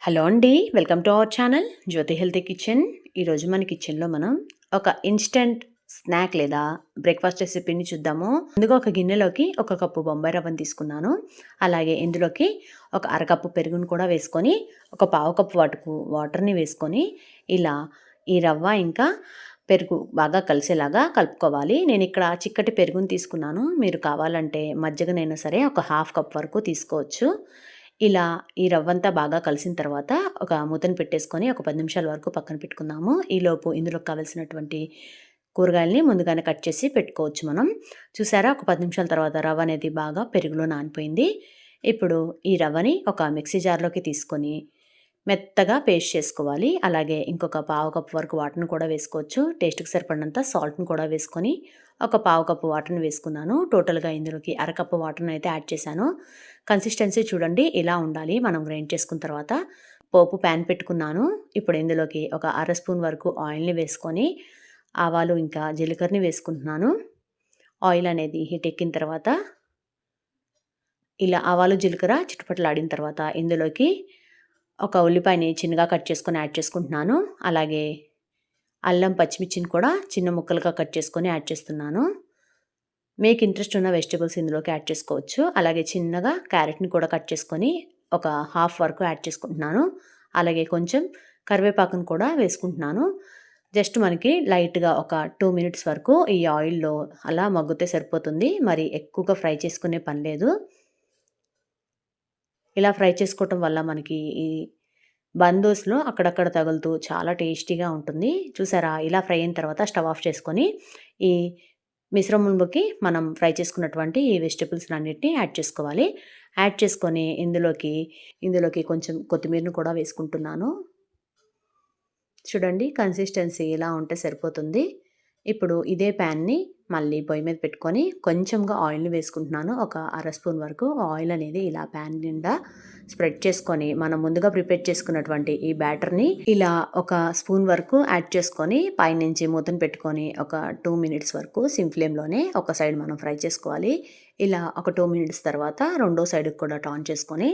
Hello అండి. Welcome to our channel Jyothi healthy kitchen. ఈరోజు మన కిచెన్లో మనం ఒక ఇన్స్టెంట్ స్నాక్ లేదా బ్రేక్ఫాస్ట్ రెసిపీని చూద్దాము. ముందుగా ఒక గిన్నెలోకి ఒక కప్పు బొంబాయి రవ్వను తీసుకున్నాను. అలాగే ఇందులోకి ఒక అరకప్పు పెరుగును కూడా వేసుకొని ఒక పావు కప్పు వాటర్ని వేసుకొని ఇలా ఈ రవ్వ ఇంకా పెరుగు బాగా కలిసేలాగా కలుపుకోవాలి. నేను ఇక్కడ చిక్కటి పెరుగుని తీసుకున్నాను. మీరు కావాలంటే మజ్జిగనైనా సరే ఒక హాఫ్ కప్ వరకు తీసుకోవచ్చు. ఇలా ఈ రవ్వంతా బాగా కలిసిన తర్వాత ఒక మూతను పెట్టేసుకొని ఒక 10 నిమిషాల వరకు పక్కన పెట్టుకుందాము. ఈలోపు ఇందులోకి కావాల్సినటువంటి కూరగాయలని ముందుగానే కట్ చేసి పెట్టుకోవచ్చు మనం. చూసారా, ఒక 10 నిమిషాల తర్వాత రవ్వ అనేది బాగా పెరుగులో నానిపోయింది. ఇప్పుడు ఈ రవ్వని ఒక మిక్సీ జార్లోకి తీసుకొని మెత్తగా పేస్ట్ చేసుకోవాలి. అలాగే ఇంకొక పావు కప్పు వరకు వాటర్‌ని కూడా వేసుకోవచ్చు. టేస్ట్‌కి సరిపడినంత సాల్ట్‌ని కూడా వేసుకొని ఒక పావు కప్పు వాటర్‌ని వేసుకున్నాను. టోటల్‌గా ఇందులోకి అరకప్పు వాటర్‌ని అయితే యాడ్ చేశాను. కన్సిస్టెన్సీ చూడండి ఇలా ఉండాలి మనం గ్రైండ్ చేసుకున్న తర్వాత. పోపు ప్యాన్ పెట్టుకున్నాను. ఇప్పుడు ఇందులోకి ఒక అర స్పూన్ వరకు ఆయిల్‌ని వేసుకొని ఆవాలు ఇంకా జీలకర్రని వేసుకుంటున్నాను. ఆయిల్ అనేది హీట్ ఎక్కిన తర్వాత ఇలా ఆవాలు, జీలకర్ర చిటపటలాడిన తర్వాత ఇందులోకి ఒక ఉల్లిపాయని చిన్నగా కట్ చేసుకొని యాడ్ చేసుకుంటున్నాను. అలాగే అల్లం, పచ్చిమిర్చిని కూడా చిన్న ముక్కలుగా కట్ చేసుకొని యాడ్ చేస్తున్నాను. మీకు ఇంట్రెస్ట్ ఉన్న వెజిటబుల్స్ ఇందులోకి యాడ్ చేసుకోవచ్చు. అలాగే చిన్నగా క్యారెట్‌ని కూడా కట్ చేసుకొని ఒక హాఫ్ వరకు యాడ్ చేసుకుంటున్నాను. అలాగే కొంచెం కరివేపాకును కూడా వేసుకుంటున్నాను. జస్ట్ మనకి లైట్‌గా ఒక 2 మినిట్స్ వరకు ఈ ఆయిల్‌లో అలా మగ్గితే సరిపోతుంది. మరి ఎక్కువగా ఫ్రై చేసుకునే పని లేదు. ఇలా ఫ్రై చేసుకోవటం వల్ల మనకి ఈ బందోస్‌లో అక్కడక్కడ తగులుతూ చాలా టేస్టీగా ఉంటుంది. చూసారా, ఇలా ఫ్రై అయిన తర్వాత స్టవ్ ఆఫ్ చేసుకొని ఈ మిశ్రమంలోకి మనం ఫ్రై చేసుకున్నటువంటి ఈ వెజిటబుల్స్‌నన్నిటిని యాడ్ చేసుకోవాలి. యాడ్ చేసుకొని ఇందులోకి కొంచెం కొత్తిమీరను కూడా వేసుకుంటున్నాను. చూడండి, కన్సిస్టెన్సీ ఇలా ఉంటే సరిపోతుంది. ఇప్పుడు ఇదే ప్యాన్‌ని మళ్ళీ పొయ్యి మీద పెట్టుకొని కొంచెంగా ఆయిల్‌ని వేసుకుంటున్నాను. ఒక అర స్పూన్ వరకు ఆయిల్ అనేది ఇలా ప్యాన్ నిండా స్ప్రెడ్ చేసుకొని మనం ముందుగా ప్రిపేర్ చేసుకున్నటువంటి ఈ బ్యాటర్‌ని ఇలా ఒక స్పూన్ వరకు యాడ్ చేసుకొని పైనుంచి మూతను పెట్టుకొని ఒక 2 మినిట్స్ వరకు సిమ్ ఫ్లేమ్‌లోనే ఒక సైడ్ మనం ఫ్రై చేసుకోవాలి. ఇలా ఒక 2 మినిట్స్ తర్వాత రెండో సైడ్‌కి కూడా టర్న్ చేసుకొని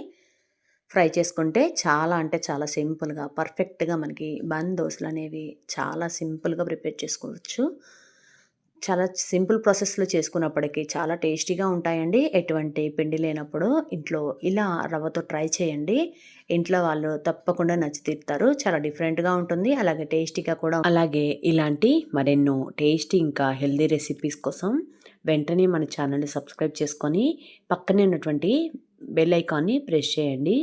ఫ్రై చేసుకుంటే చాలా అంటే చాలా సింపుల్‌గా, పర్ఫెక్ట్‌గా మనకి బన్ దోసలనేవి చాలా సింపుల్‌గా ప్రిపేర్ చేసుకోవచ్చు. చాలా సింపుల్ ప్రాసెస్‌లో చేసుకున్నప్పటికీ చాలా టేస్టీగా ఉంటాయండి. ఎటువంటి పిండి లేనప్పుడు ఇంట్లో ఇలా రవ్వతో ట్రై చేయండి. ఇంట్లో వాళ్ళు తప్పకుండా నచ్చి తీరుతారు. చాలా డిఫరెంట్‌గా ఉంటుంది. అలాగే టేస్టీగా కూడా. అలాగే ఇలాంటి మరెన్నో టేస్టీ ఇంకా హెల్తీ రెసిపీస్ కోసం వెంటనే మన ఛానల్‌ని సబ్స్క్రైబ్ చేసుకొని పక్కనే ఉన్నటువంటి బెల్ ఐకాన్‌ని ప్రెస్ చేయండి.